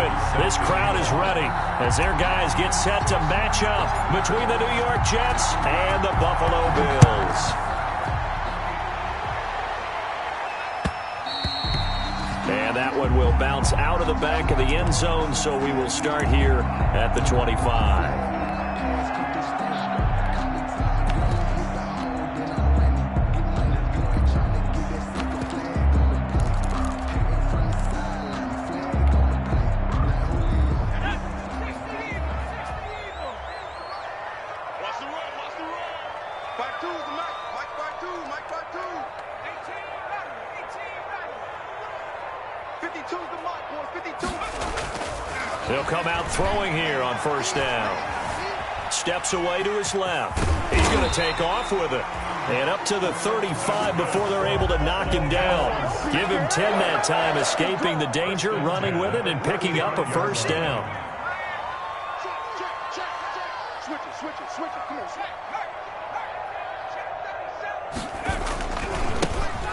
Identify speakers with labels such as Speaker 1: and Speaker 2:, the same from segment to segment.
Speaker 1: it. This crowd is ready as their guys get set to match up between the New York Jets and the Buffalo Bills. And that one will bounce out of the back of the end zone, so we will start here at the 25. He'll come out throwing here on first down. Steps away to his left. He's going to take off with it. And up to the 35 before they're able to knock him down. Give him 10 that time, escaping the danger, running with it, and picking up a first down.
Speaker 2: Switch it. Come on,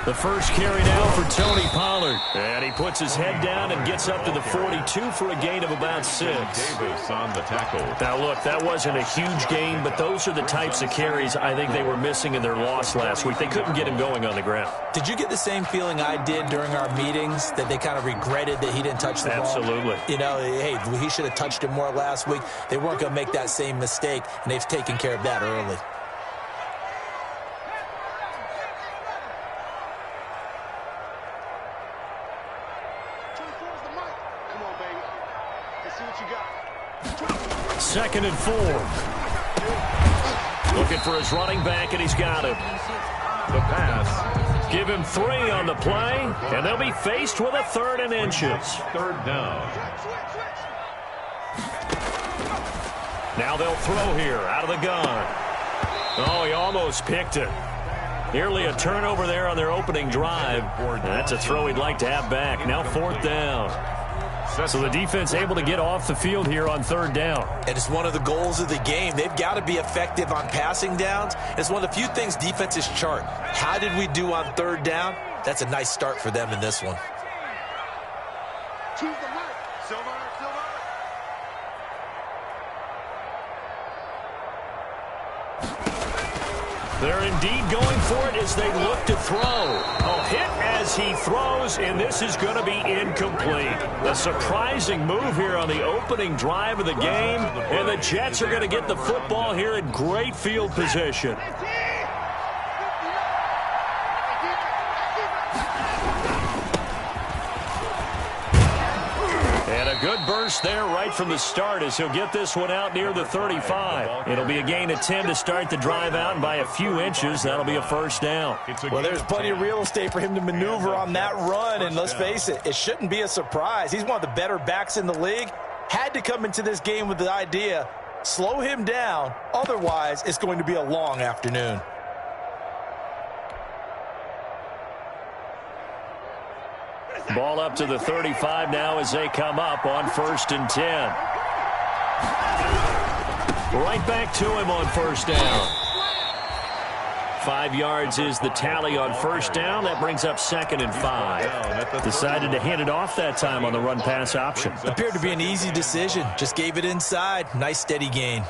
Speaker 1: The first carry now for Tony Pollard. And he puts his head down and gets up to the 42 for a gain of about 6.
Speaker 3: Davis on the tackle.
Speaker 1: Now, look, that wasn't a huge gain, but those are the types of carries I think they were missing in their loss last week. They couldn't get him going on the ground.
Speaker 4: Did you get the same feeling I did during our meetings, that they kind of regretted that he didn't touch the ball?
Speaker 1: Absolutely.
Speaker 4: You know, hey, he should have touched it more last week. They weren't going to make that same mistake, and they've taken care of that early.
Speaker 1: Second and 4. Looking for his running back, and he's got it.
Speaker 3: The pass.
Speaker 1: Give him 3 on the play, and they'll be faced with a 3rd and inches.
Speaker 3: Third down.
Speaker 1: Now they'll throw here out of the gun. Oh, he almost picked it. Nearly a turnover there on their opening drive. And that's a throw he'd like to have back. Now 4th down. So the defense able to get off the field here on 3rd down.
Speaker 4: And it's one of the goals of the game. They've got to be effective on passing downs. It's one of the few things defenses chart. How did we do on 3rd down? That's a nice start for them in this one.
Speaker 1: They're indeed going for it as they look to throw. A hit as he throws, and this is going to be incomplete. A surprising move here on the opening drive of the game, and the Jets are going to get the football here in great field position. And a good burst there right from the start as he'll get this one out near the 35. It'll be a gain of 10 to start the drive out, and by a few inches, that'll be a first down.
Speaker 5: Well, there's plenty of real estate for him to maneuver on that run, and let's face it, it shouldn't be a surprise. He's one of the better backs in the league. Had to come into this game with the idea, slow him down, otherwise it's going to be a long afternoon.
Speaker 1: Ball up to the 35 now as they come up on 1st and 10. Right back to him on 1st down. 5 yards is the tally on 1st down. That brings up 2nd and 5. Decided to hand it off that time on the run-pass option.
Speaker 4: Appeared to be an easy decision. Just gave it inside. Nice steady gain.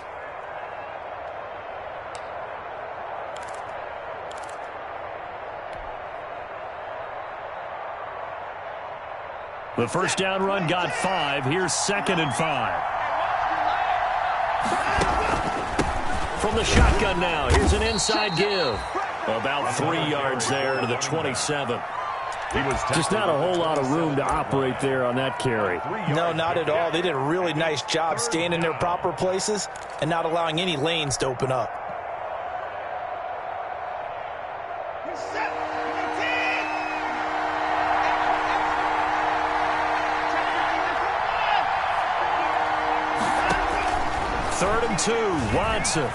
Speaker 1: The 1st down run got 5. Here's 2nd and 5. From the shotgun now, here's an inside give. About 3 yards there to the 27. Just not a whole lot of room to operate there on that carry.
Speaker 5: No, not at all. They did a really nice job staying in their proper places and not allowing any lanes to open up.
Speaker 1: Third and 2, Watson.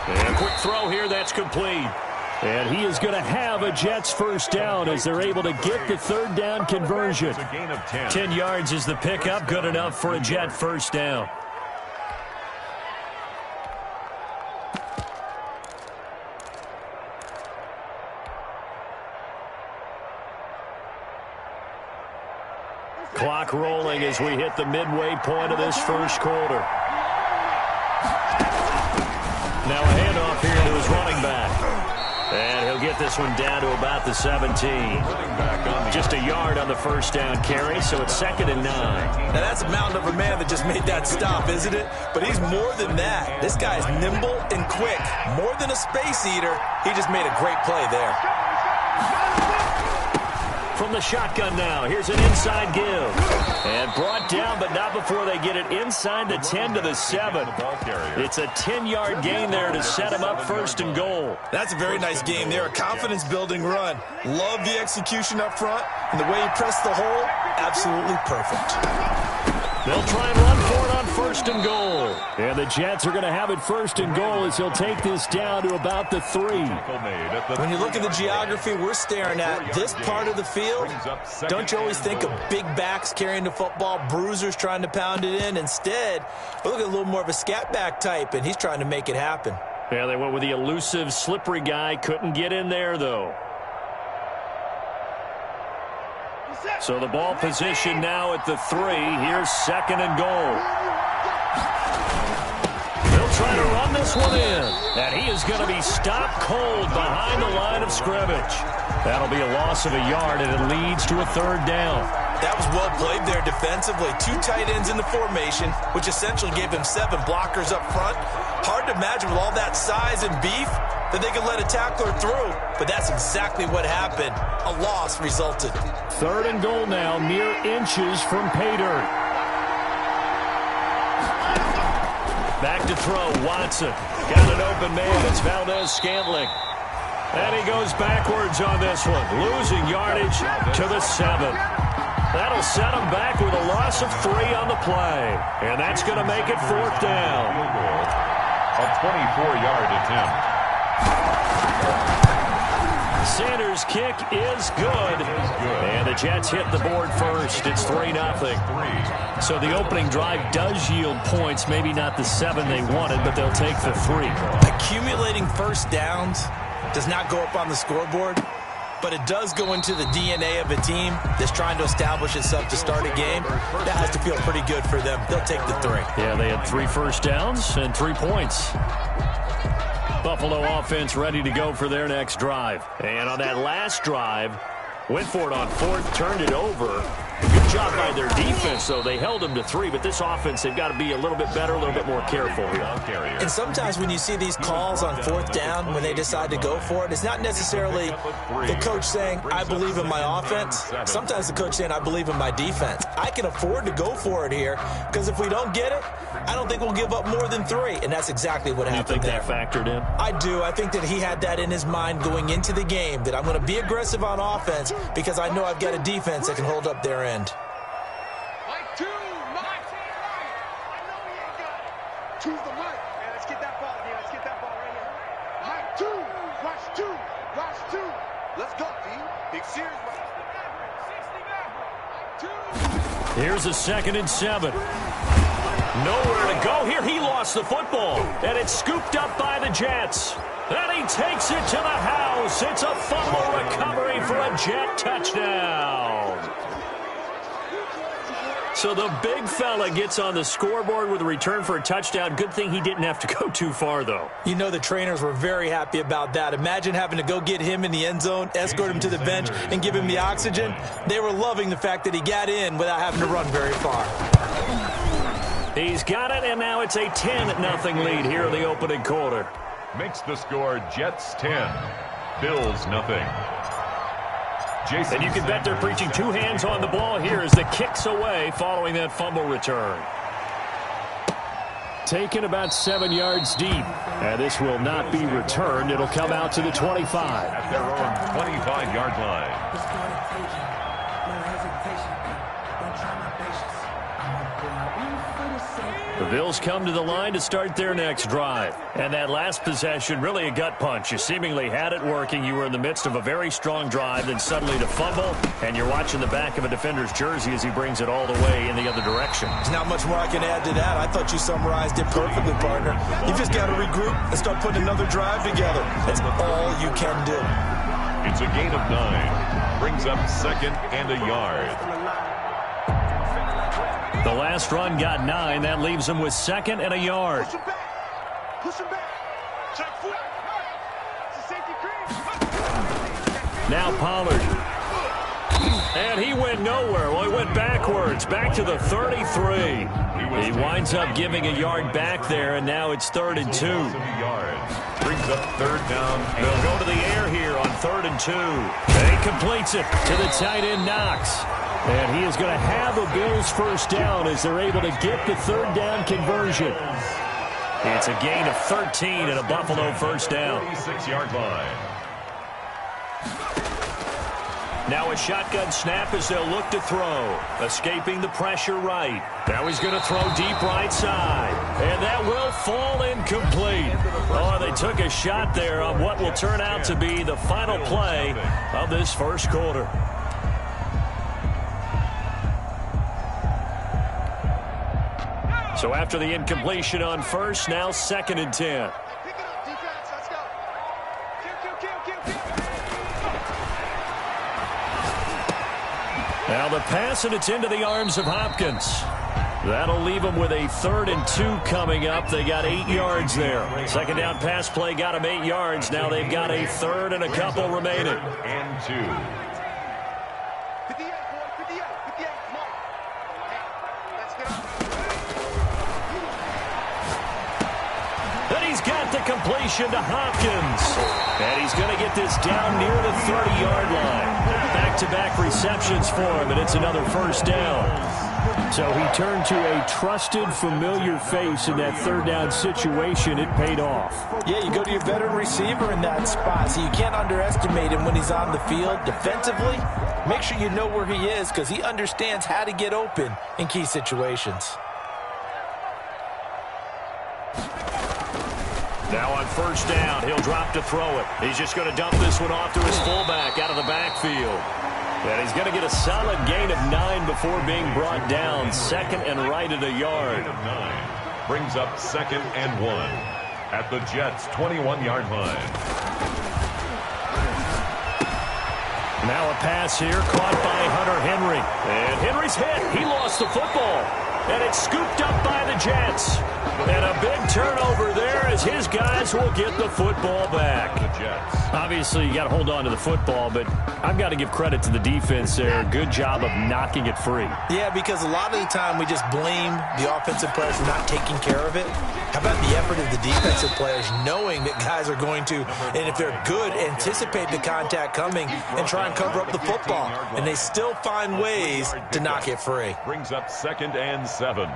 Speaker 1: And a quick throw here, that's complete. And he is going to have a Jets first down as they're able to get the 3rd down conversion. 10 yards is the pickup, good enough for a Jet first down. Clock rolling as we hit the midway point of this first quarter. Now a handoff here to his running back. And he'll get this one down to about the 17. Just a yard on the first down carry, so it's 2nd and 9.
Speaker 5: Now that's a mountain of a man that just made that stop, isn't it? But he's more than that. This guy is nimble and quick. More than a space eater, he just made a great play there.
Speaker 1: From the shotgun now, here's an inside give. And brought down, but not before they get it inside the 10 to the 7. It's a 10-yard gain there to set him up 1st and goal.
Speaker 5: That's a very nice game there, a confidence-building run. Love the execution up front, and the way he pressed the hole, absolutely perfect.
Speaker 1: They'll try and run for it on 1st and goal. And the Jets are going to have it 1st and goal as he'll take this down to about the 3.
Speaker 5: When you look at the geography we're staring at, this part of the field, don't you always think of big backs carrying the football, bruisers trying to pound it in? Instead, we look at a little more of a scat back type, and he's trying to make it happen.
Speaker 1: Yeah, they went with the elusive, slippery guy. Couldn't get in there, though. So the ball position now at the 3. Here's 2nd and goal. They'll try to run this one in. And he is going to be stopped cold behind the line of scrimmage. That'll be a loss of a yard, and it leads to a 3rd down.
Speaker 5: That was well played there defensively. 2 tight ends in the formation, which essentially gave him 7 blockers up front. Hard to imagine with all that size and beef that they could let a tackler through, but that's exactly what happened. A loss resulted.
Speaker 1: 3rd and goal now, mere inches from pay dirt. Back to throw, Watson. Got an open man, it's Valdez-Scantling. And he goes backwards on this one, losing yardage to the 7. That'll set him back with a loss of 3 on the play. And that's going to make it 4th down.
Speaker 3: A 24-yard attempt.
Speaker 1: Sanders' kick is good. And the Jets hit the board first. It's 3-0. So the opening drive does yield points. Maybe not the 7 they wanted, but they'll take the 3.
Speaker 5: Accumulating first downs does not go up on the scoreboard, but it does go into the DNA of a team that's trying to establish itself to start a game. That has to feel pretty good for them. They'll take the 3.
Speaker 1: Yeah, they had 3 first downs and 3 points. Buffalo offense ready to go for their next drive. And on that last drive, went for it on 4th, turned it over. Good job by their defense, though. They held them to 3, but this offense, they've got to be a little bit better, a little bit more careful here.
Speaker 5: And sometimes when you see these calls on 4th down, when they decide to go for it, it's not necessarily the coach saying, I believe in my offense. Sometimes the coach saying, I believe in my defense. I can afford to go for it here, because if we don't get it, I don't think we'll give up more than 3, and that's exactly what happened there.
Speaker 1: You think that factored in?
Speaker 5: I do. I think that he had that in his mind going into the game, that I'm going to be aggressive on offense because I know I've got a defense that can hold up their end.
Speaker 2: Choose the mic. Man, let's get that ball again. Let's get that ball right here. Mike 2. Watch 2. Watch 2. Let's go, D. Big series. Mike 2.
Speaker 1: Here's a 2nd and 7. Nowhere to go here. He lost the football. And it's scooped up by the Jets. And he takes it to the house. It's a fumble recovery for a Jet touchdown. So the big fella gets on the scoreboard with a return for a touchdown. Good thing he didn't have to go too far, though.
Speaker 5: You know the trainers were very happy about that. Imagine having to go get him in the end zone, escort him to the bench, and give him the oxygen. They were loving the fact that he got in without having to run very far.
Speaker 1: He's got it, and now it's a 10-0 lead here in the opening quarter.
Speaker 3: Makes the score Jets 10, Bills nothing.
Speaker 1: And you can bet they're preaching 2 hands on the ball here as the kick's away following that fumble return. Taken about 7 yards deep. And this will not be returned. It'll come out to the 25.
Speaker 3: At their own 25-yard line.
Speaker 1: The Bills come to the line to start their next drive. And that last possession, really a gut punch. You seemingly had it working. You were in the midst of a very strong drive, then suddenly to fumble, and you're watching the back of a defender's jersey as he brings it all the way in the other direction.
Speaker 5: There's not much more I can add to that. I thought you summarized it perfectly, partner. You just got to regroup and start putting another drive together. That's all you can do.
Speaker 3: It's a gain of 9. Brings up 2nd and a yard.
Speaker 1: The last run got 9. That leaves him with 2nd and a yard.
Speaker 2: Push him back. Push him back. Check foot. It's a safety crease.
Speaker 1: Now Pollard. And he went nowhere. Well, he went backwards. Back to the 33. He winds up giving a yard back there, and now it's 3rd and 2.
Speaker 3: Brings up 3rd down.
Speaker 1: They'll go to the air here on 3rd and 2. And he completes it to the tight end, Knox. And he is going to have a Bills first down as they're able to get the 3rd down conversion. It's a gain of 13 and a Buffalo first down.
Speaker 3: 36-yard line.
Speaker 1: Now a shotgun snap as they'll look to throw. Escaping the pressure right. Now he's going to throw deep right side. And that will fall incomplete. Oh, they took a shot there on what will turn out to be the final play of this first quarter. So after the incompletion on first, now 2nd and 10.
Speaker 2: Pick it up, defense. Let's go. Kill.
Speaker 1: Now the pass, and it's into the arms of Hopkins. That'll leave them with a 3rd and 2 coming up. They got 8 yards there. 2nd down pass play got them 8 yards. Now they've got a 3rd and a couple remaining.
Speaker 3: And 2.
Speaker 2: 58, boy. 58. Come on. Hey, let's get up.
Speaker 1: Then he's got the completion to Hopkins. And he's going to get this down near the 30-yard line. Back-to-back receptions for him, and it's another first down. So he turned to a trusted, familiar face in that 3rd down situation. It paid off.
Speaker 5: Yeah, you go to your veteran receiver in that spot, so you can't underestimate him when he's on the field. Defensively, make sure you know where he is because he understands how to get open in key situations.
Speaker 1: Now on first down, he'll drop to throw it. He's just going to dump this one off to his fullback out of the backfield. And he's going to get a solid gain of 9 before being brought down. 2nd and right at a yard.
Speaker 3: 9 brings up 2nd and 1 at the Jets' 21-yard line.
Speaker 1: Now a pass here caught by Hunter Henry. And Henry's hit. He lost the football. And it's scooped up by the Jets. And a big turnover there as his guys will get the football back. Obviously, you got to hold on to the football, but I've got to give credit to the defense there. Good job of knocking it free.
Speaker 5: Yeah, because a lot of the time we just blame the offensive players for not taking care of it. How about the effort of the defensive players knowing that guys are going to, and if they're good, anticipate the contact coming and try and cover up the football. And they still find ways to knock it free.
Speaker 3: Brings up 2nd and 7.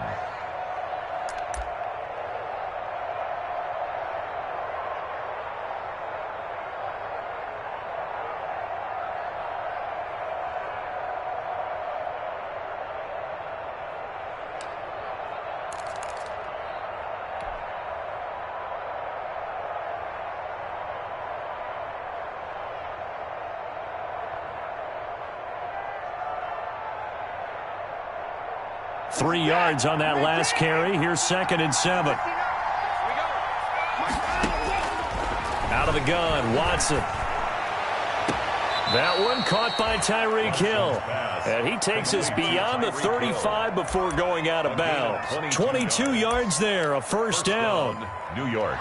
Speaker 1: Three yards on that last carry. Here's 2nd and 7. Out of the gun, Watson. That one caught by Tyreek Hill. And he takes us beyond the 35 before going out of bounds. 22 yards there, a first down.
Speaker 3: New York.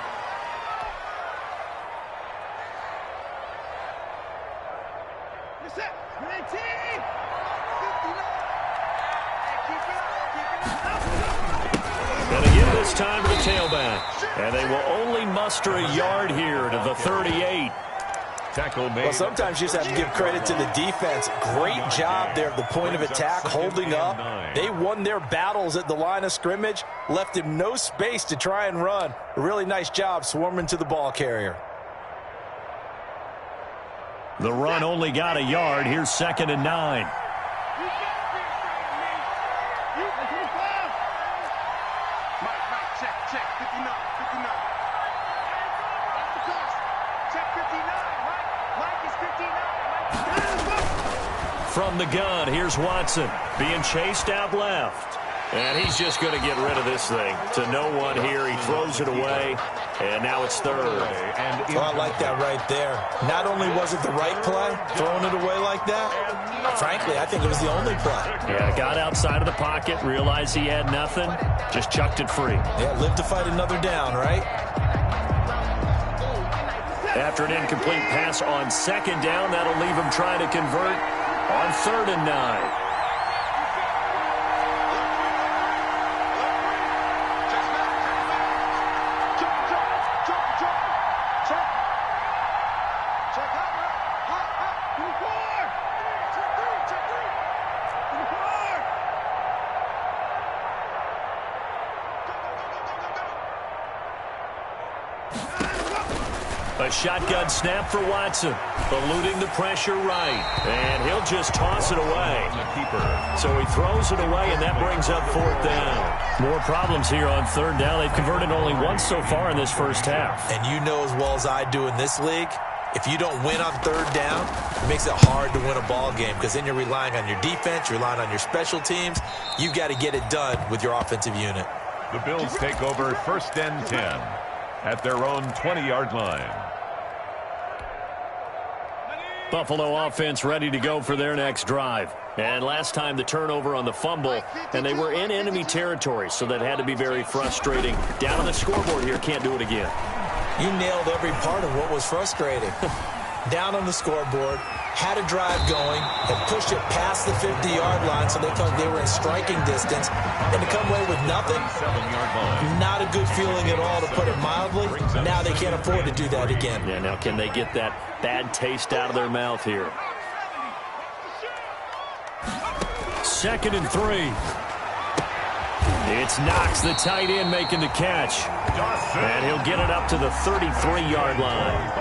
Speaker 1: And again this time to the tailback. And they will only muster a yard here to the 38.
Speaker 3: Tackle made.
Speaker 5: Well, sometimes you just have to give credit to the defense. Great job there at the point of attack, holding up. They won their battles at the line of scrimmage, left him no space to try and run. A really nice job swarming to the ball carrier.
Speaker 1: The run only got a yard. Here's 2nd and 9.
Speaker 2: Check, 59. That's the cost. Check 59, Mike is 59.
Speaker 1: From the gun, here's Watson being chased out left. And he's just going to get rid of this thing. To no one here. He throws it away. And now it's third.
Speaker 5: Oh, I like that right there. Not only was it the right play, throwing it away like that, frankly, I think it was the only play.
Speaker 1: Yeah, got outside of the pocket, realized he had nothing, just chucked it free.
Speaker 5: Yeah, live to fight another down, right?
Speaker 1: After an incomplete pass on second down, that'll leave him trying to convert on 3rd and 9. A shotgun snap for Watson, eluding the pressure right, and he'll just toss it away. So he throws it away, and that brings up 4th down. More problems here on 3rd down. They've converted only once so far in this first half.
Speaker 5: And you know as well as I do in this league, if you don't win on 3rd down, it makes it hard to win a ball game because then you're relying on your defense, you're relying on your special teams. You've got to get it done with your offensive unit.
Speaker 3: The Bills take over 1st and 10 at their own 20-yard line.
Speaker 1: Buffalo offense ready to go for their next drive. And last time the turnover on the fumble, and they were in enemy territory, so that had to be very frustrating. Down on the scoreboard here, can't do it again.
Speaker 5: You nailed every part of what was frustrating. Down on the scoreboard, had a drive going, had pushed it past the 50-yard line so they felt they were in striking distance, and to come away with nothing, not a good feeling at all, to put it mildly. Now they can't afford to do that again.
Speaker 1: Yeah, now can they get that bad taste out of their mouth here? 2nd and 3. It's Knox, the tight end, making the catch. And he'll get it up to the 33-yard line.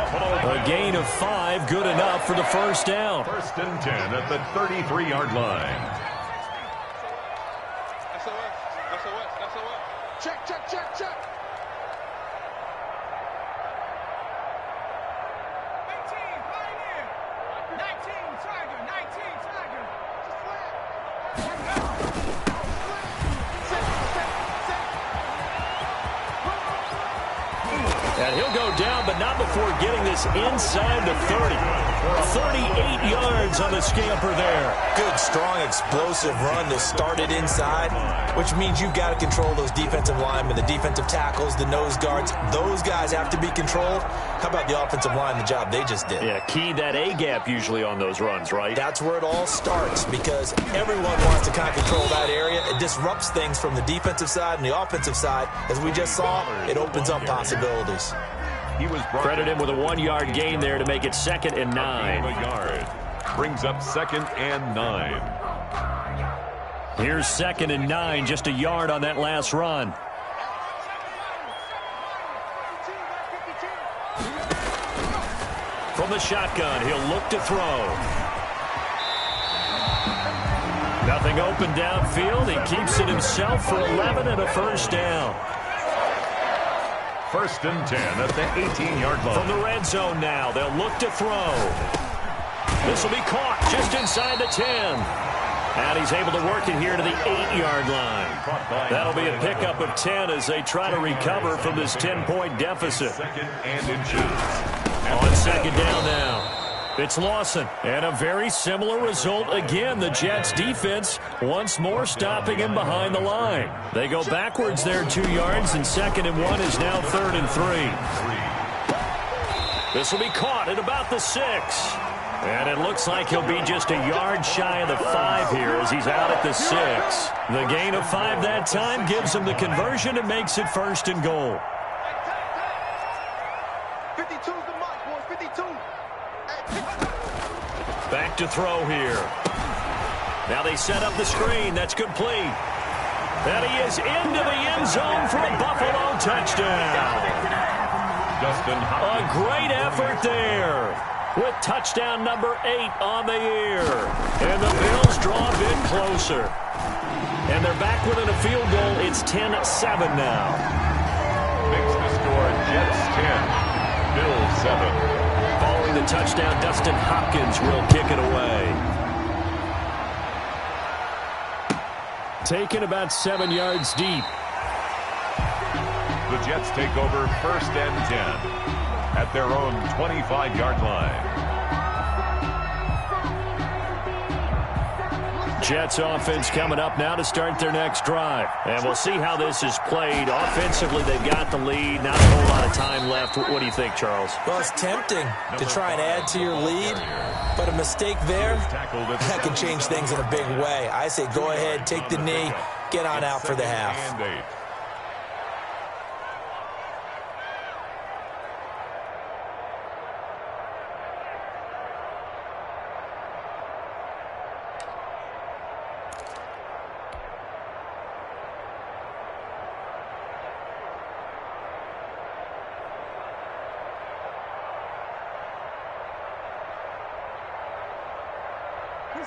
Speaker 1: A gain of 5, good enough for the first down.
Speaker 3: 1st and 10 at the 33-yard line.
Speaker 2: Check, check, check, check. 19, Tiger, 19, Tiger.
Speaker 1: And he'll go down, but not before getting this inside the 30. 38 yards on the scamper there.
Speaker 5: Good, strong, explosive run that started inside, which means you've got to control those defensive linemen, the defensive tackles, the nose guards. Those guys have to be controlled. How about the offensive line, the job they just did?
Speaker 1: Yeah, key that A-gap usually on those runs, right?
Speaker 5: That's where it all starts because everyone wants to kind of control that area. It disrupts things from the defensive side and the offensive side. As we just saw, it opens up possibilities.
Speaker 3: He was
Speaker 1: Credit him with a 1-yard gain there to make it 2nd and 9.
Speaker 3: A yard. Brings up 2nd and 9.
Speaker 1: Here's 2nd and 9, just a yard on that last run. From the shotgun, he'll look to throw. Nothing open downfield. He keeps it himself for 11 and a first down.
Speaker 3: 1st and 10 at the 18-yard line.
Speaker 1: From the red zone now, they'll look to throw. This will be caught just inside the 10. And he's able to work it here to the 8-yard line. That'll be a pickup of 10 as they try to recover from this 10-point deficit.
Speaker 3: 2nd and inches.
Speaker 1: On 2nd down now. It's Lawson. And a very similar result again. The Jets defense once more stopping him behind the line. They go backwards there 2 yards, and 2nd and 1 is now 3rd and 3. This will be caught at about the 6. And it looks like he'll be just a yard shy of the 5 here as he's out at the 6. The gain of 5 that time gives him the conversion and makes it 1st and goal.
Speaker 2: 52's the mark, boys. 52.
Speaker 1: Back to throw here. Now they set up the screen. That's complete. And he is into the end zone for a Buffalo touchdown. A great effort there with touchdown number 8 on the year. And the Bills draw a bit closer. And they're back within a field goal. It's 10-7 now.
Speaker 3: Makes the score Jets 10, Bills 7.
Speaker 1: Following the touchdown, Dustin Hopkins will kick it away. Taken about 7 yards deep.
Speaker 3: The Jets take over 1st and 10 at their own 25-yard line.
Speaker 1: Jets offense coming up now to start their next drive. And we'll see how this is played. Offensively, they've got the lead. Not a whole lot of time left. What do you think, Charles?
Speaker 5: Well, it's tempting to try and add to your lead, but a mistake there, that can change things in a big way. I say go ahead, take the knee, get on out for the half.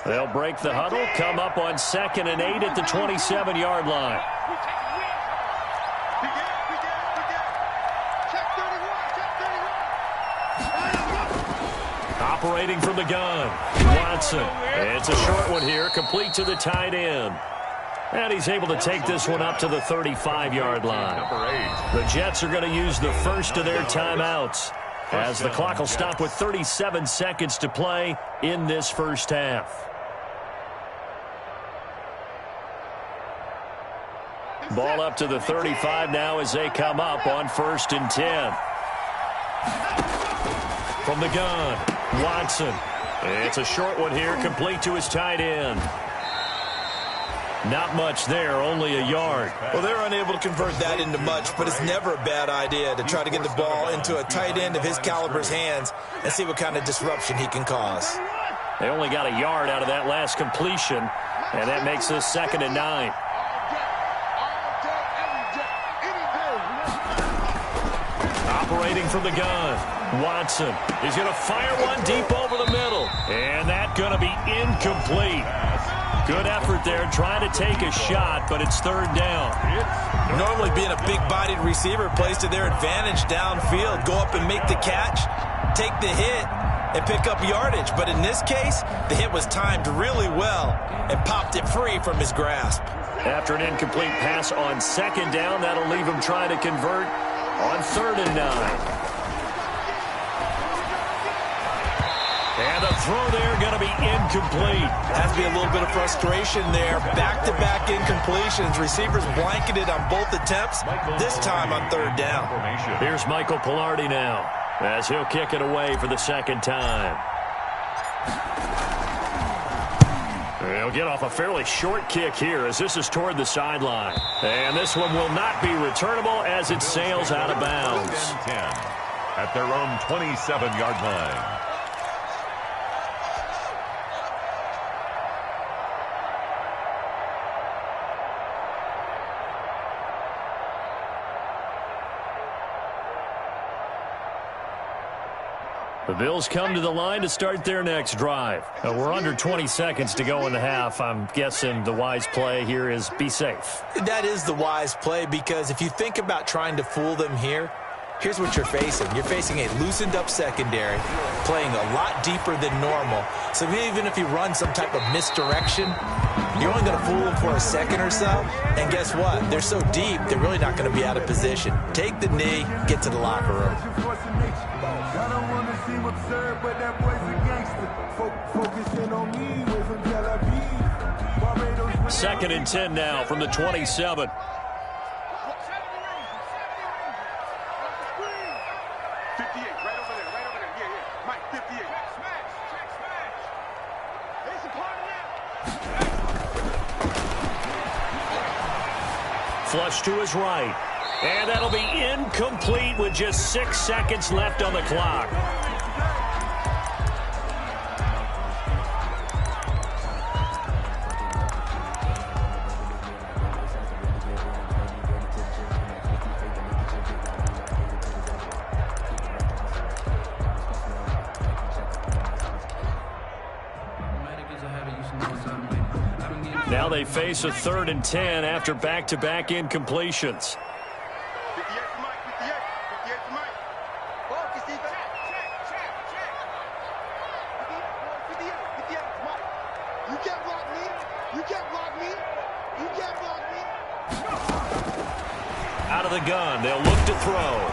Speaker 1: They'll break the huddle, come up on 2nd and 8 at the 27-yard line. Operating from the gun, Watson. It's a short one here, complete to the tight end. And he's able to take this one up to the 35-yard line. The Jets are going to use the first of their timeouts, as the clock will stop with 37 seconds to play in this first half. Ball up to the 35 now as they come up on 1st and 10. From the gun, Watson. It's a short one here, complete to his tight end. Not much there, only a yard.
Speaker 5: Well, they're unable to convert that into much, but it's never a bad idea to try to get the ball into a tight end of his caliber's hands and see what kind of disruption he can cause.
Speaker 1: They only got a yard out of that last completion, and that makes this 2nd and 9. Operating from the gun, Watson. He's going to fire one deep over the middle, and that's going to be incomplete. Good effort there, trying to take a shot, but it's 3rd down.
Speaker 5: Normally being a big-bodied receiver plays to their advantage downfield. Go up and make the catch, take the hit, and pick up yardage. But in this case, the hit was timed really well and popped it free from his grasp.
Speaker 1: After an incomplete pass on 2nd down, that'll leave him trying to convert on 3rd and 9. And the throw there going to be incomplete.
Speaker 5: Has to be a little bit of frustration there. Back-to-back incompletions. Receivers blanketed on both attempts, this time on 3rd down.
Speaker 1: Here's Michael Palardy now, as he'll kick it away for the 2nd time. He'll get off a fairly short kick here as this is toward the sideline. And this one will not be returnable as it sails out of bounds.
Speaker 3: 10 at their own 27-yard line.
Speaker 1: The Bills come to the line to start their next drive. We're under 20 seconds to go in the half. I'm guessing the wise play here is be safe.
Speaker 5: That is the wise play, because if you think about trying to fool them here, here's what you're facing. You're facing a loosened up secondary, playing a lot deeper than normal. So even if you run some type of misdirection, you're only going to fool them for a second or so. And guess what? They're so deep, they're really not going to be out of position. Take the knee, get to the locker room.
Speaker 1: 2nd and 10 now from the 27. Flush to his right. And that'll be incomplete with just 6 seconds left on the clock. Now they face a 3rd and 10 after back-to-back incompletions.
Speaker 2: You can't block me. You can't block me. You can't
Speaker 1: Out of the gun, they'll look to throw.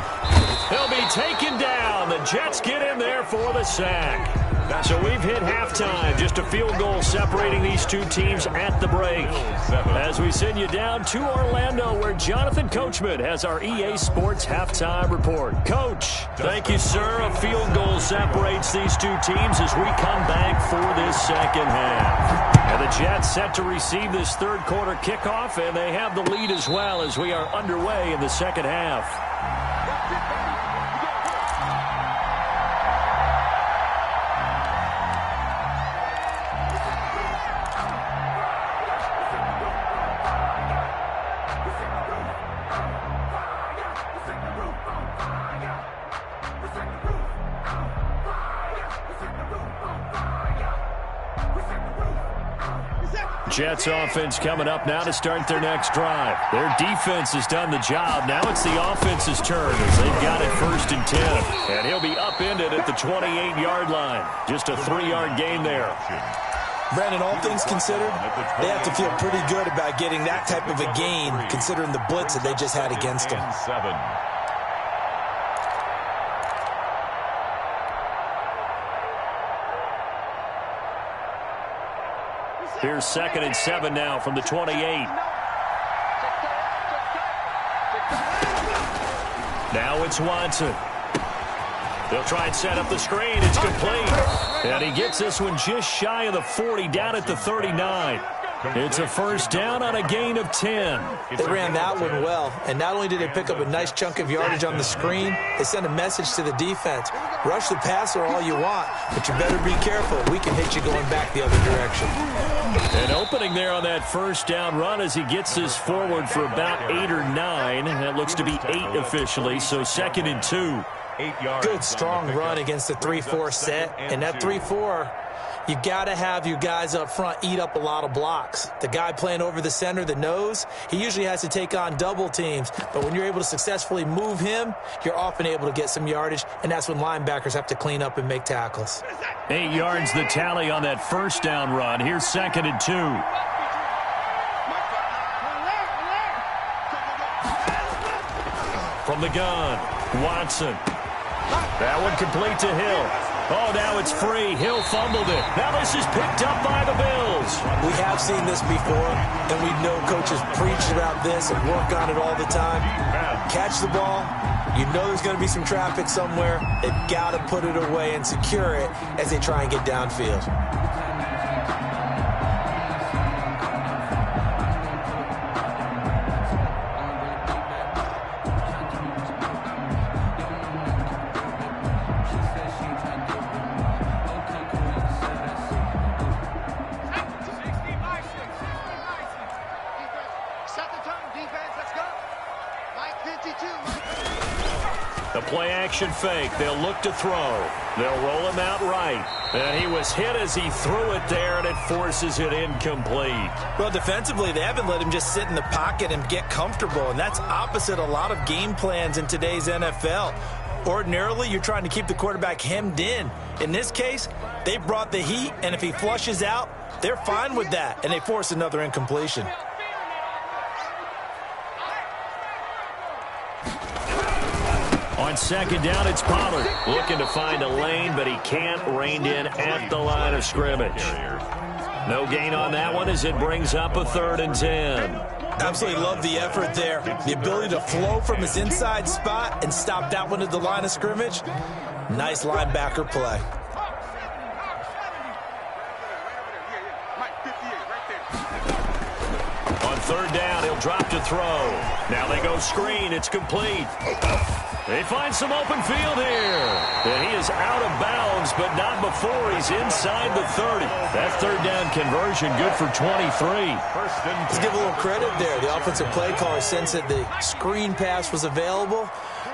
Speaker 1: He'll be taken down. The Jets get in there for the sack. So we've hit halftime. Just a field goal separating these two teams at the break. As we send you down to Orlando, where Jonathan Coachman has our EA Sports halftime report. Coach, thank you, sir. A field goal separates these two teams as we come back for this second half. And the Jets set to receive this third quarter kickoff, and they have the lead as well as we are underway in the second half. Jets offense coming up now to start their next drive. Their defense has done the job. Now it's the offense's turn as they've got it 1st and 10. And he'll be upended at the 28-yard line. Just a 3-yard gain there.
Speaker 5: Brandon, all things considered, they have to feel pretty good about getting that type of a gain considering the blitz that they just had against them.
Speaker 1: Here's 2nd and 7 now from the 28. Now it's Watson. They'll try and set up the screen. It's complete. And he gets this one just shy of the 40, down at the 39. It's a first down on a gain of 10.
Speaker 5: They ran that one well, and not only did they pick up a nice chunk of yardage on the screen, they sent a message to the defense. Rush the passer all you want, but you better be careful. We can hit you going back the other direction.
Speaker 1: An opening there on that first down run as he gets this forward for about 8 or 9. That looks to be 8 officially, so 2nd and 2.
Speaker 3: 8 yards.
Speaker 5: Good, strong run against the 3-4 set, and that 3-4, you got to have your guys up front eat up a lot of blocks. The guy playing over the center, the nose, he usually has to take on double teams. But when you're able to successfully move him, you're often able to get some yardage, and that's when linebackers have to clean up and make tackles.
Speaker 1: 8 yards the tally on that first down run. Here's 2nd and 2. From the gun, Watson. That one complete to Hill. Oh, now it's free. Hill fumbled it. Now this is picked up by the Bills.
Speaker 5: We have seen this before, and we know coaches preach about this and work on it all the time. Catch the ball. You know there's going to be some traffic somewhere. They've got to put it away and secure it as they try and get downfield.
Speaker 1: Play-action fake. They'll look to throw. They'll roll him out right. And he was hit as he threw it there, and it forces it incomplete.
Speaker 5: Well, defensively, they haven't let him just sit in the pocket and get comfortable, and that's opposite a lot of game plans in today's NFL. Ordinarily, you're trying to keep the quarterback hemmed in. In this case, they brought the heat, and if he flushes out, they're fine with that, and they force another incompletion.
Speaker 1: On 2nd down, it's Pollard looking to find a lane, but he can't. Reined in at the line of scrimmage. No gain on that one as it brings up a 3rd and 10.
Speaker 5: Absolutely love the effort there. The ability to flow from his inside spot and stop that one at the line of scrimmage. Nice linebacker play.
Speaker 1: On 3rd down, he'll drop to throw. Now they go screen. It's complete. They find some open field here. And he is out of bounds, but not before he's inside the 30. That 3rd down conversion good for 23.
Speaker 5: Let's give a little credit there. The offensive play caller sensed that the screen pass was available.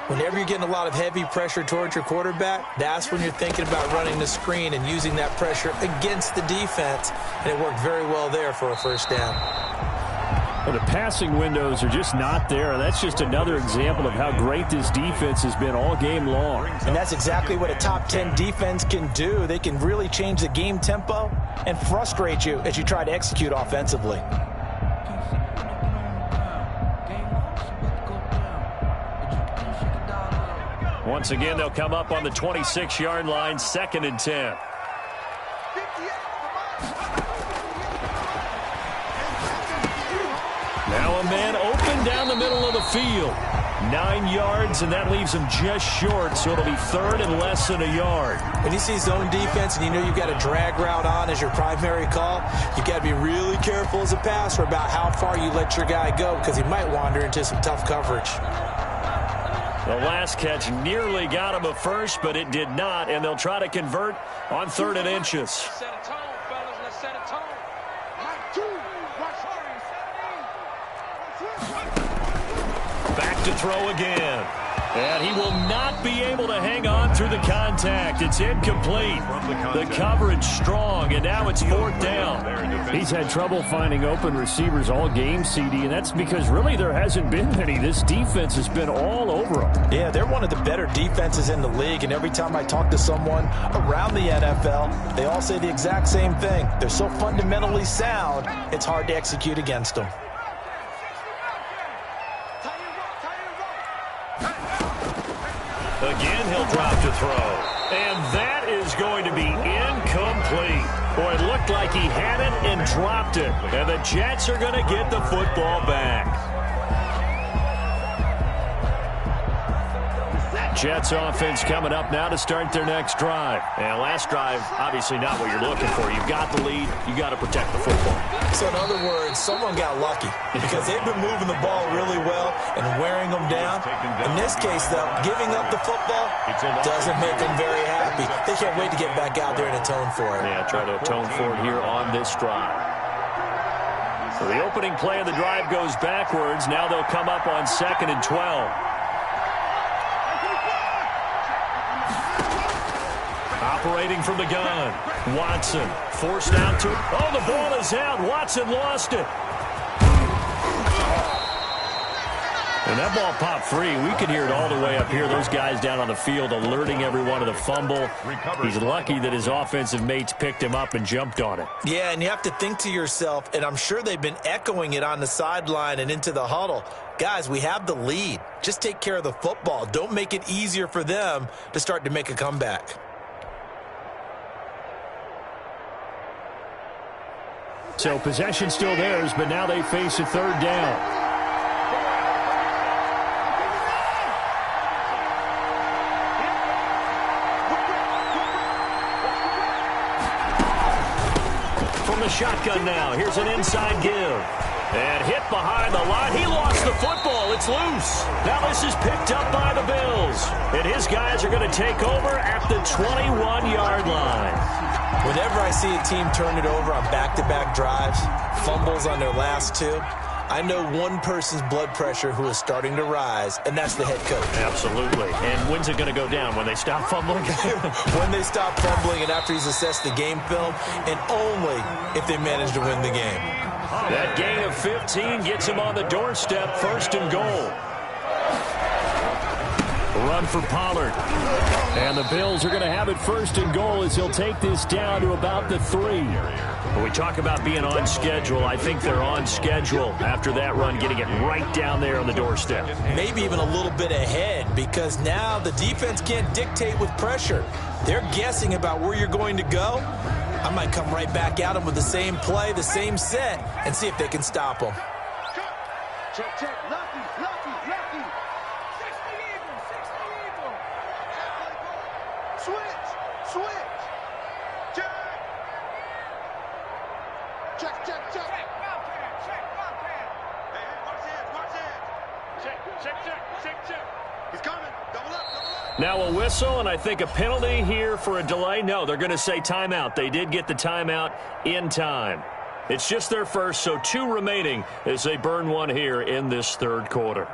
Speaker 5: Whenever you're getting a lot of heavy pressure towards your quarterback, that's when you're thinking about running the screen and using that pressure against the defense. And it worked very well there for a 1st down.
Speaker 1: Well, the passing windows are just not there. That's just another example of how great this defense has been all game long.
Speaker 5: And that's exactly what a top 10 defense can do. They can really change the game tempo and frustrate you as you try to execute offensively.
Speaker 1: Once again, they'll come up on the 26-yard line, 2nd and 10. Now a man open down the middle of the field. 9 yards, and that leaves him just short, so it'll be 3rd and less than a yard.
Speaker 4: When you see zone defense and you know you've got a drag route on as your primary call, you've got to be really careful as a passer about how far you let your guy go because he might wander into some tough coverage.
Speaker 1: The last catch nearly got him a first, but it did not, and they'll try to convert on 3rd and inches.
Speaker 2: Set a tone, fellas. Let's set a tone. Mike 2.
Speaker 1: Back to throw again. And he will not be able to hang on through the contact. It's incomplete. The coverage strong, and now it's 4th down.
Speaker 6: He's had trouble finding open receivers all game, CD, and that's because really there hasn't been many. This defense has been all over him.
Speaker 5: Yeah, they're one of the better defenses in the league, and every time I talk to someone around the NFL, they all say the exact same thing. They're so fundamentally sound, it's hard to execute against them.
Speaker 1: Again, he'll drop to throw. And that is going to be incomplete. Boy, it looked like he had it and dropped it. And the Jets are going to get the football back. Jets offense coming up now to start their next drive. And last drive, obviously not what you're looking for. You've got the lead. You got to protect the football.
Speaker 4: So in other words, someone got lucky because they've been moving the ball really well and wearing them down. In this case, though, giving up the football doesn't make them very happy. They can't wait to get back out there and atone for it.
Speaker 1: Yeah, try to atone for it here on this drive. So the opening play of the drive goes backwards. Now they'll come up on 2nd and 12. Operating from the gun. Watson forced out to... Oh, the ball is out. Watson lost it. And that ball popped free. We could hear it all the way up here. Those guys down on the field alerting everyone of the fumble. He's lucky that his offensive mates picked him up and jumped on it.
Speaker 4: Yeah, and you have to think to yourself, and I'm sure they've been echoing it on the sideline and into the huddle. Guys, we have the lead. Just take care of the football. Don't make it easier for them to start to make a comeback.
Speaker 6: So possession still theirs, but now they face a 3rd down.
Speaker 1: From the shotgun now, here's an inside give. And hit behind the line. He lost the football. It's loose. Now this is picked up by the Bills. And his guys are going to take over at the 21-yard line.
Speaker 4: Whenever I see a team turn it over on back-to-back drives, fumbles on their last 2, I know one person's blood pressure who is starting to rise, and that's the head coach.
Speaker 1: Absolutely. And when's it going to go down? When they stop fumbling?
Speaker 4: When they stop fumbling and after he's assessed the game film, and only if they manage to win the game.
Speaker 1: That gain of 15 gets him on the doorstep, 1st and goal. Run for Pollard.
Speaker 6: And the Bills are going to have it 1st and goal as he'll take this down to about the 3.
Speaker 1: When we talk about being on schedule, I think they're on schedule after that run, getting it right down there on the doorstep.
Speaker 4: Maybe even a little bit ahead because now the defense can't dictate with pressure. They're guessing about where you're going to go. I might come right back at them with the same play, the same set, and see if they can stop them.
Speaker 2: Check, check. Lucky, lucky, lucky. 60 evil. Switch. Check. Check. Hey, watch it. Check. He's coming. Double up.
Speaker 1: Now a whistle, and I think a penalty here for a delay. No, they're going to say timeout. They did get the timeout in time. It's just their first, so 2 remaining as they burn one here in this 3rd quarter.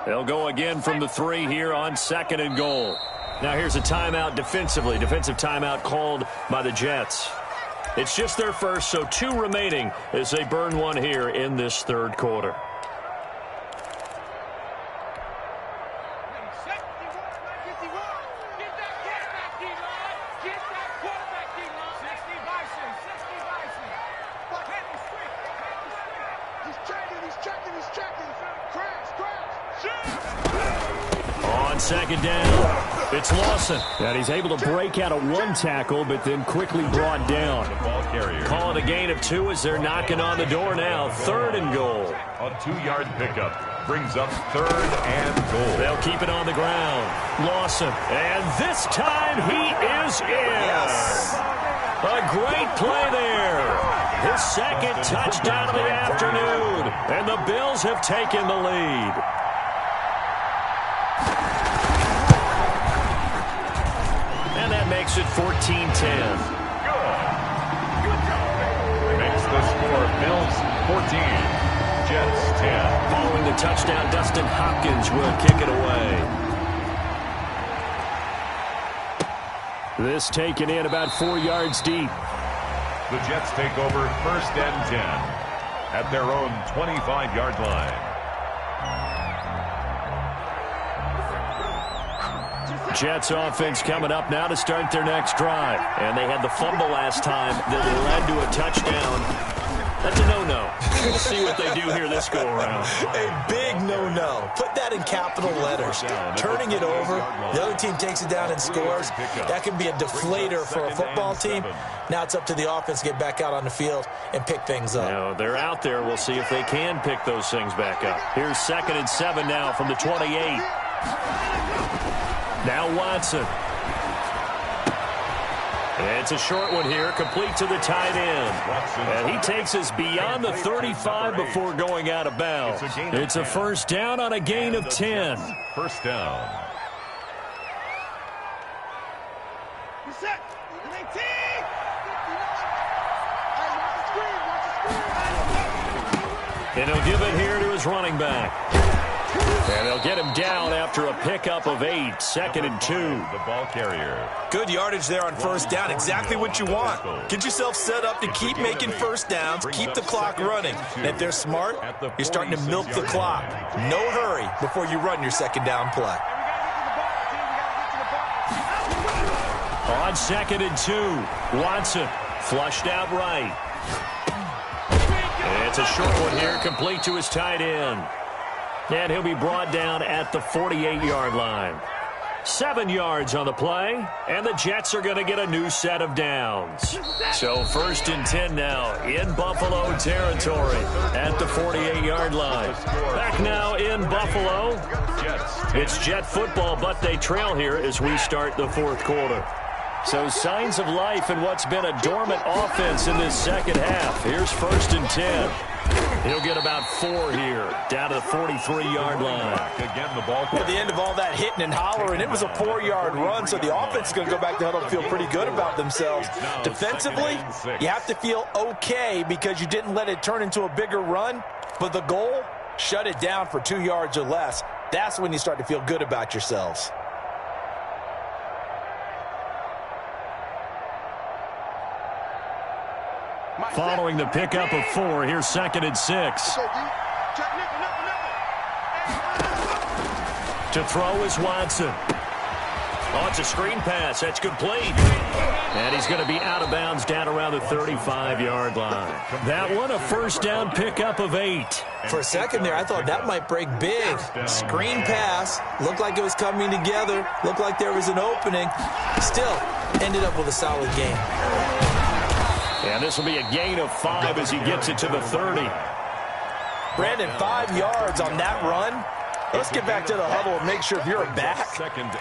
Speaker 6: They'll go again from the 3 here on 2nd and goal. Now here's a timeout defensively. Defensive timeout called by the Jets. It's just their first, so 2 remaining as they burn one here in this 3rd quarter. On 2nd down, it's Lawson. And he's able to break out of 1 tackle, but then quickly brought down. Calling a gain of 2 as they're knocking on the door now. 3rd and goal.
Speaker 3: A 2-yard pickup brings up 3rd and goal.
Speaker 6: They'll keep it on the ground. Lawson. And this time he is in.
Speaker 4: Yes.
Speaker 6: A great play there. His 2nd touchdown of the afternoon. And the Bills have taken the lead. And that makes it 14-10.
Speaker 3: Makes the score Bills 14, Jets 10.
Speaker 6: Following the touchdown, Dustin Hopkins will kick it away. This taken in about 4 yards deep.
Speaker 3: The Jets take over 1st and 10 at their own 25-yard line.
Speaker 6: Jets offense coming up now to start their next drive. And they had the fumble last time that led to a touchdown. That's a no-no. We'll see what they do here this go-around.
Speaker 4: A big no-no. Put that in capital letters. Turning it over, the other team takes it down and scores. That can be a deflator for a football team. Now it's up to the offense to get back out on the field and pick things up.
Speaker 6: Now, they're out there. We'll see if they can pick those things back up. Here's 2nd and 7 now from the 28. Now Watson. It's a short one here, complete to the tight end. And he takes us beyond the 35 before going out of bounds. It's a 1st down on a gain of 10.
Speaker 3: 1st down.
Speaker 6: And he'll give it here to his running back. And they'll get him down after a pickup of 8, 2nd and 2.
Speaker 3: The ball carrier.
Speaker 4: Good yardage there on 1st down. Exactly what you want. Get yourself set up to keep making 1st downs, keep the clock running. And if they're smart, you're starting to milk the clock. No hurry before you run your 2nd down play.
Speaker 6: On 2nd and 2, Watson flushed out right. It's a short one here, complete to his tight end. And he'll be brought down at the 48-yard line. 7 yards on the play, and the Jets are going to get a new set of downs. So 1st and 10 now in Buffalo territory at the 48-yard line. Back now in Buffalo. It's Jet football, but they trail here as we start the 4th quarter. So signs of life in what's been a dormant offense in this 2nd half. Here's 1st and 10. He'll get about 4 here, down to the 43-yard line.
Speaker 3: Again, the ball.
Speaker 5: At the end of all that hitting and hollering, it was a 4-yard run, so the offense is going to go back to huddle and feel pretty good about themselves. Defensively, you have to feel okay because you didn't let it turn into a bigger run, but the goal, shut it down for 2 yards or less. That's when you start to feel good about yourselves.
Speaker 6: Following the pickup of 4, here's 2nd and 6. To throw is Watson. Oh, it's a screen pass. That's complete. And he's going to be out of bounds down around the 35-yard line. That one, a 1st down pickup of 8.
Speaker 4: For a second there, I thought that might break big. Screen pass. Looked like it was coming together. Looked like there was an opening. Still, ended up with a solid game.
Speaker 6: And this will be a gain of 5 as he gets it to the 30.
Speaker 5: Brandon, 5 yards on that run. Let's get back to the huddle and make sure if you're a back,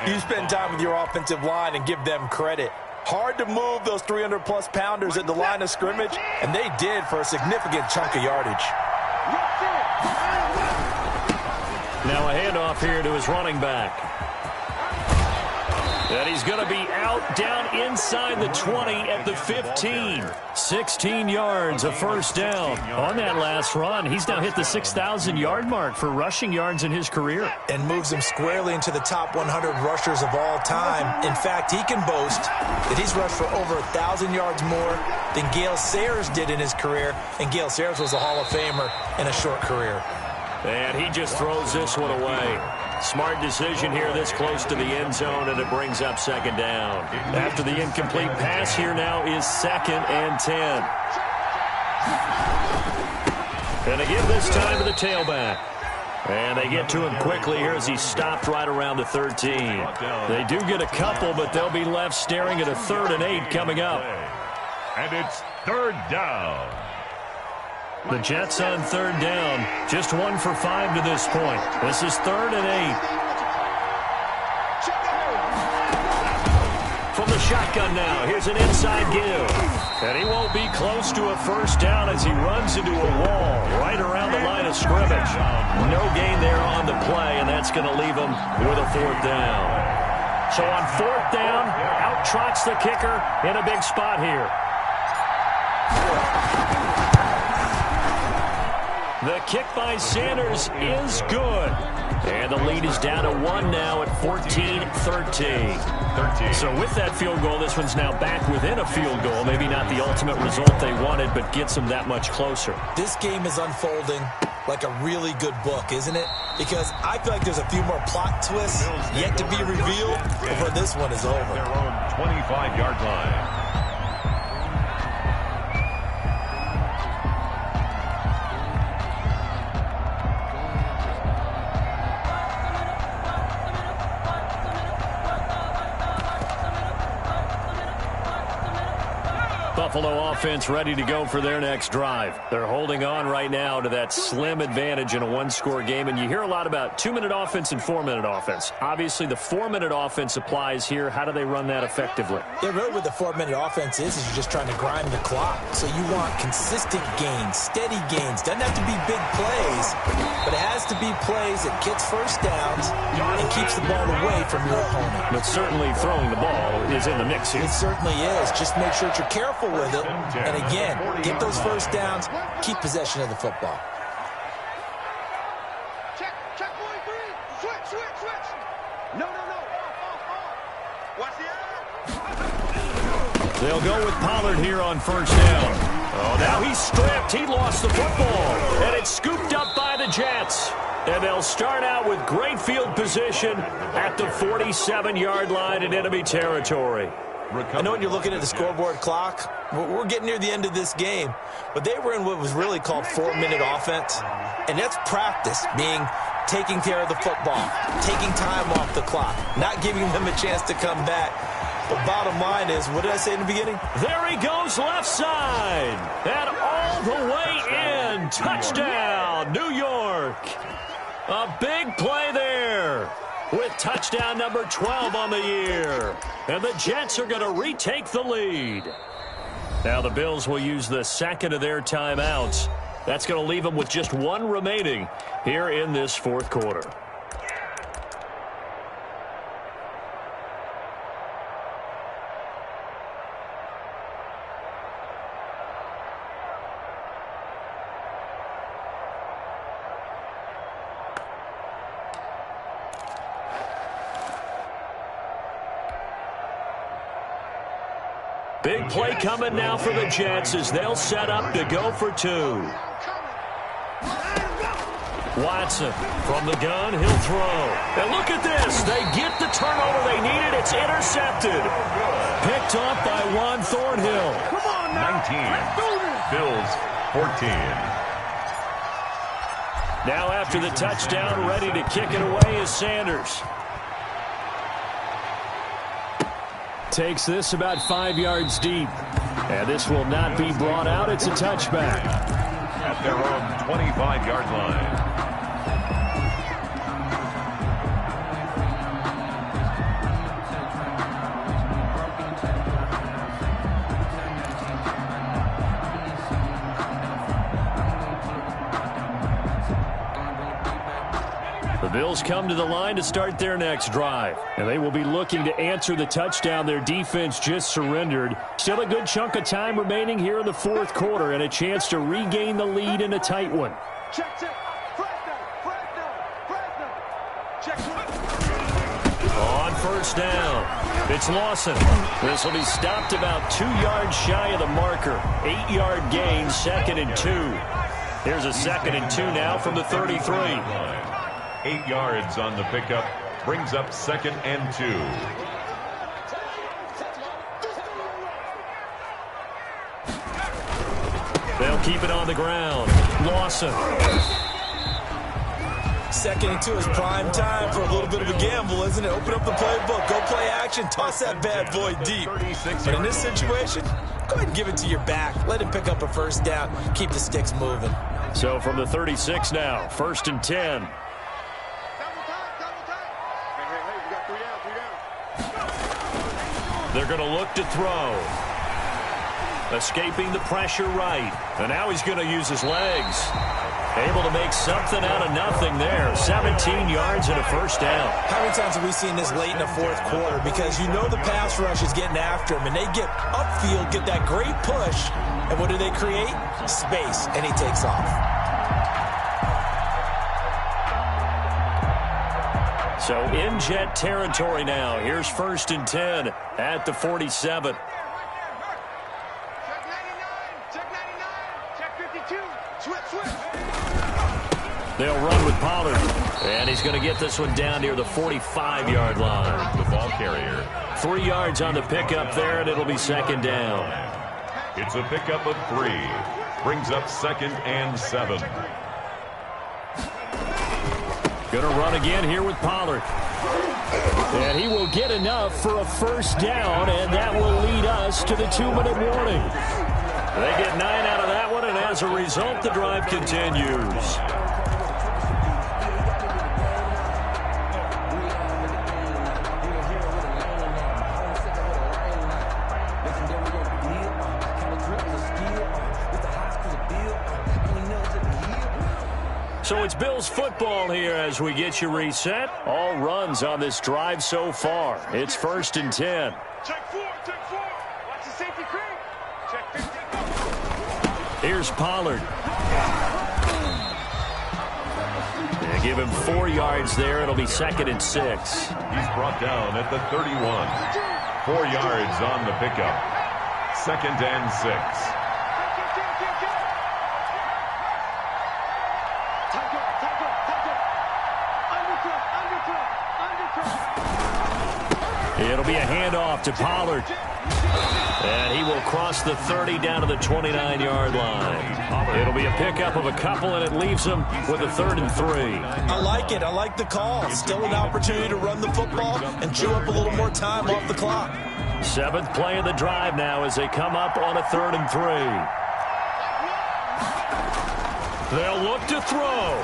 Speaker 5: you spend time with your offensive line and give them credit. Hard to move those 300-plus pounders at the line of scrimmage, and they did for a significant chunk of yardage.
Speaker 6: Now a handoff here to his running back. And he's going to be out down inside the 20 at the 15. 16 yards, a first down. On that last run, he's now hit the 6,000-yard mark for rushing yards in his career.
Speaker 5: And moves him squarely into the top 100 rushers of all time. In fact, he can boast that he's rushed for over 1,000 yards more than Gale Sayers did in his career. And Gale Sayers was a Hall of Famer in a short career.
Speaker 6: And he just throws this one away. Smart decision here this close to the end zone, and it brings up second down. After the incomplete pass, here now is 2nd and 10. And they give this time to the tailback. And they get to him quickly here as he's stopped right around the 13. They do get a couple, but they'll be left staring at a 3rd and 8 coming up.
Speaker 3: And it's 3rd down.
Speaker 6: The Jets on 3rd down, just 1 for 5 to this point. This is 3rd and 8. From the shotgun now, here's an inside give. And he won't be close to a first down as he runs into a wall right around the line of scrimmage. No gain there on the play, and that's going to leave him with a 4th down. So on 4th down, out trots the kicker in a big spot here. The kick by Sanders is good. And the lead is down to 1 now at 14-13. So with that field goal, this one's now back within a field goal. Maybe not the ultimate result they wanted, but gets them that much closer.
Speaker 5: This game is unfolding like a really good book, isn't it? Because I feel like there's a few more plot twists yet to be revealed before this one is over.
Speaker 3: Their own 25-yard line.
Speaker 6: Buffalo offense ready to go for their next drive. They're holding on right now to that slim advantage in a one-score game, and you hear a lot about 2-minute offense and 4-minute offense. Obviously, the 4-minute offense applies here. How do they run that effectively?
Speaker 5: Yeah, really what the 4-minute offense is you're just trying to grind the clock. So you want consistent gains, steady gains. Doesn't have to be big plays, but it has to be plays that gets first downs and keeps the ball away from your opponent.
Speaker 6: But certainly throwing the ball is in the mix here.
Speaker 5: It certainly is. Just make sure that you're careful with it. And again, get those first downs, keep possession of the football.
Speaker 2: Check, boy, three. Switch. No. Watch the eye.
Speaker 6: They'll go with Pollard here on first down. Oh, now he's stripped. He lost the football. And it's scooped up by the Jets. And they'll start out with great field position at the 47-yard line in enemy territory.
Speaker 5: I know when you're looking at the scoreboard clock, we're getting near the end of this game, but they were in what was really called 4-minute offense, and that's practice, being taking care of the football, taking time off the clock, not giving them a chance to come back. The bottom line is, what did I say in the beginning?
Speaker 6: There he goes left side, and all the way in. Touchdown, New York. A big play there, with touchdown number 12 on the year. And the Jets are going to retake the lead. Now the Bills will use the second of their timeouts. That's going to leave them with just one remaining here in this fourth quarter. Big play coming now for the Jets as they'll set up to go for two. Watson from the gun, he'll throw. And look at this. They get the turnover they needed. It's intercepted. Picked off by Juan Thornhill.
Speaker 3: 19. Bills 14.
Speaker 6: Now after the touchdown, ready to kick it away is Sanders. Takes this about 5 yards deep. And this will not be brought out. It's a touchback.
Speaker 3: At their own 25-yard line. The
Speaker 6: Bills come to the line to start their next drive. And they will be looking to answer the touchdown their defense just surrendered. Still a good chunk of time remaining here in the fourth quarter and a chance to regain the lead in a tight one.
Speaker 2: Check.
Speaker 6: On first down, it's Lawson. This will be stopped about 2 yards shy of the marker. 8-yard gain, 2nd and 2. Here's a 2nd and 2 now from the 33.
Speaker 3: 8 yards on the pickup, brings up 2nd and 2.
Speaker 6: They'll keep it on the ground. Lawson.
Speaker 4: 2nd and 2 is prime time for a little bit of a gamble, isn't it? Open up the playbook, go play action, toss that bad boy deep. But in this situation, go ahead and give it to your back. Let him pick up a first down, keep the sticks moving.
Speaker 6: So from the 36 now, 1st and 10.
Speaker 2: Double time. Hey, we got 3 down.
Speaker 6: They're going to look to throw. Escaping the pressure right. And now he's going to use his legs. Able to make something out of nothing there. 17 yards and a first down.
Speaker 4: How many times have we seen this late in the fourth quarter? Because you know the pass rush is getting after him, and they get upfield, get that great push, and what do they create? Space, and he takes off.
Speaker 6: So in Jet territory now. Here's 1st and 10 at the 47.
Speaker 2: Check 99. Check 52. Switch.
Speaker 6: They'll run with Pollard. And he's going to get this one down near the 45-yard line.
Speaker 3: The ball carrier.
Speaker 6: 3 yards on the pickup there, and it'll be 2nd down.
Speaker 3: It's a pickup of 3. Brings up 2nd and 7.
Speaker 6: Going to run again here with Pollard. And he will get enough for a first down, and that will lead us to the 2-minute warning. They get 9 out of that one, and as a result, the drive continues. So it's Bills football here as we get you reset. All runs on this drive so far. It's 1st and 10.
Speaker 2: Check 4. Watch the safety creep. Check 15.
Speaker 6: Here's Pollard. They give him 4 yards there. It'll be 2nd and 6.
Speaker 3: He's brought down at the 31. 4 yards on the pickup. 2nd and 6.
Speaker 6: It'll be a handoff to Pollard. And he will cross the 30 down to the 29-yard line. It'll be a pickup of a couple, and it leaves him with a 3rd and 3.
Speaker 4: I like it. I like the call. Still an opportunity to run the football and chew up a little more time off the clock.
Speaker 6: 7th play of the drive now as they come up on a 3rd and 3. They'll look to throw.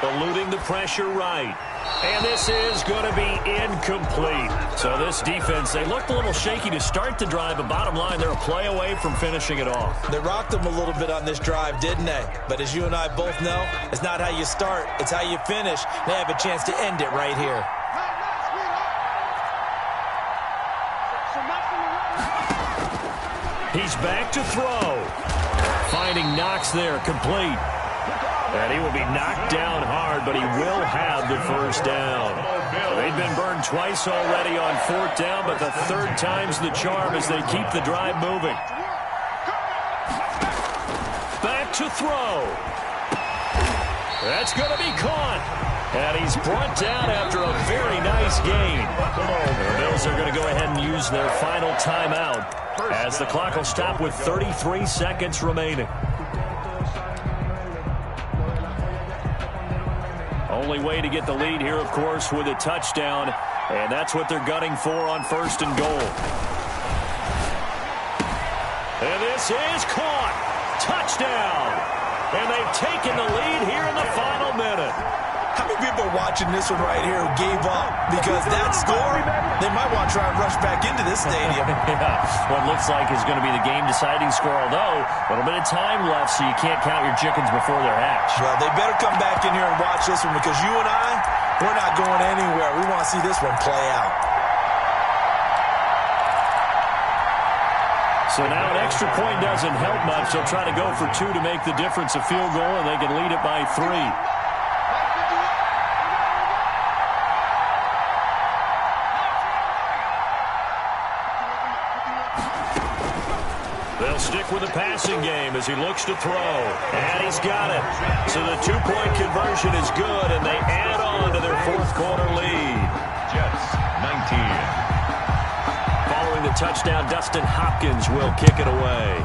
Speaker 6: Eluding the pressure right. And this is going to be incomplete. So this defense, they looked a little shaky to start the drive, but bottom line, they're a play away from finishing it off.
Speaker 4: They rocked them a little bit on this drive, didn't they? But as you and I both know, it's not how you start, it's how you finish. They have a chance to end it right here.
Speaker 6: He's back to throw. Finding Knox there, complete. And he will be knocked down hard, but he will have the first down. They've been burned twice already on 4th down, but the 3rd time's the charm as they keep the drive moving. Back to throw. That's going to be caught. And he's brought down after a very nice gain. The Bills are going to go ahead and use their final timeout as the clock will stop with 33 seconds remaining. Only way to get the lead here, of course, with a touchdown, and that's what they're gunning for on 1st and goal. And this is caught. Touchdown. And they've taken the lead here in the final minute.
Speaker 4: How many people are watching this one right here who gave up? Because that score, they might want to try and rush back into this stadium.
Speaker 6: Yeah, what looks like is going to be the game-deciding score, although a little bit of time left, so you can't count your chickens before they're hatched.
Speaker 4: Well, they better come back in here and watch this one because you and I, we're not going anywhere. We want to see this one play out.
Speaker 6: So now an extra point doesn't help much. They'll try to go for 2 to make the difference a field goal, and they can lead it by 3. They'll stick with the passing game as he looks to throw. And he's got it. So the 2-point conversion is good, and they add on to their fourth-quarter lead.
Speaker 3: Jets, 19.
Speaker 6: Following the touchdown, Dustin Hopkins will kick it away.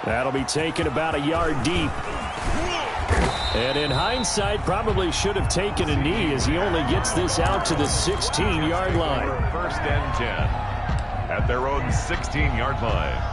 Speaker 6: That'll be taken about a yard deep. And in hindsight, probably should have taken a knee as he only gets this out to the 16-yard line.
Speaker 3: First and 10. At their own 16-yard line.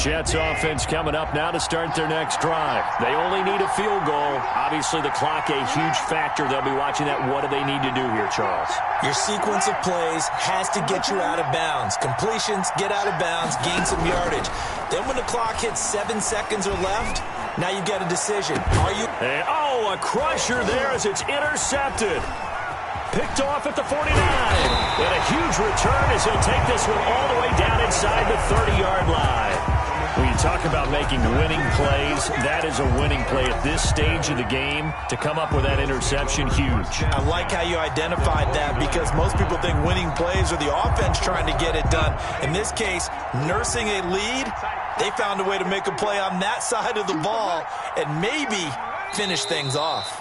Speaker 6: Jets offense coming up now to start their next drive. They only need a field goal. Obviously, the clock a huge factor. They'll be watching that. What do they need to do here, Charles?
Speaker 4: Your sequence of plays has to get you out of bounds. Completions, get out of bounds, gain some yardage. Then when the clock hits 7 seconds or left, now you get a decision. Are you...
Speaker 6: And, oh, a crusher there as it's intercepted. Picked off at the 49. And a huge return as he'll take this one all the way down inside the 30-yard line. When you talk about making winning plays, that is a winning play at this stage of the game. To come up with that interception, huge.
Speaker 4: I like how you identified that because most people think winning plays are the offense trying to get it done. In this case, nursing a lead, they found a way to make a play on that side of the ball and maybe finish things off.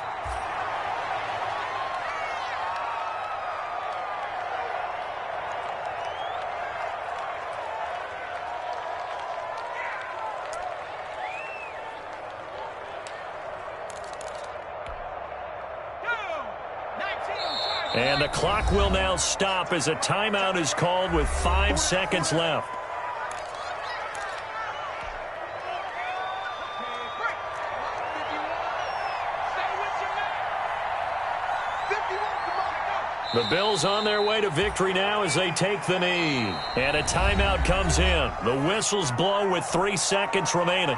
Speaker 6: And the clock will now stop as a timeout is called with 5 seconds left. The Bills on their way to victory now as they take the knee. And a timeout comes in. The whistles blow with 3 seconds remaining.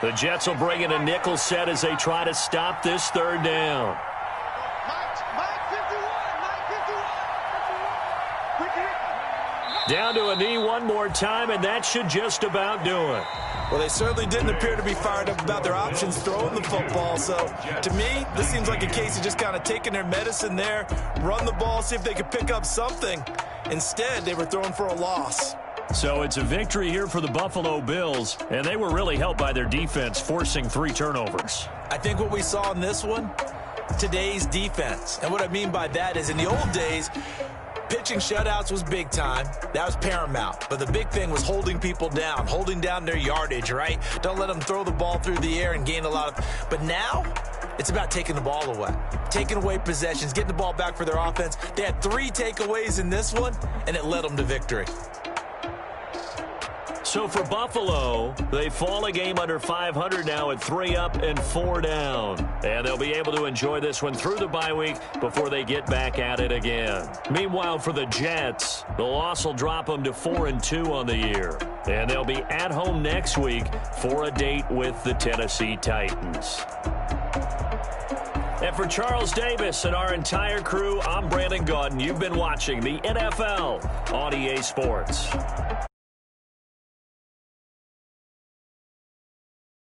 Speaker 6: The Jets will bring in a nickel set as they try to stop this third down. Down to a knee one more time, and that should just about do it.
Speaker 4: Well, they certainly didn't appear to be fired up about their options throwing the football. So, to me, this seems like a case of just kind of taking their medicine there, run the ball, see if they could pick up something. Instead, they were throwing for a loss.
Speaker 6: So it's a victory here for the Buffalo Bills, and they were really helped by their defense, forcing 3 turnovers.
Speaker 4: I think what we saw in this one, today's defense. And what I mean by that is in the old days, pitching shutouts was big time. That was paramount. But the big thing was holding people down, holding down their yardage, right? Don't let them throw the ball through the air and gain a lot of... But now, it's about taking the ball away. Taking away possessions, getting the ball back for their offense. They had 3 takeaways in this one, and it led them to victory.
Speaker 6: So for Buffalo, they fall a game under 500 now at 3 up and 4 down. And they'll be able to enjoy this one through the bye week before they get back at it again. Meanwhile, for the Jets, the loss will drop them to 4-2 on the year. And they'll be at home next week for a date with the Tennessee Titans. And for Charles Davis and our entire crew, I'm Brandon Gaudin. You've been watching the NFL on EA Sports.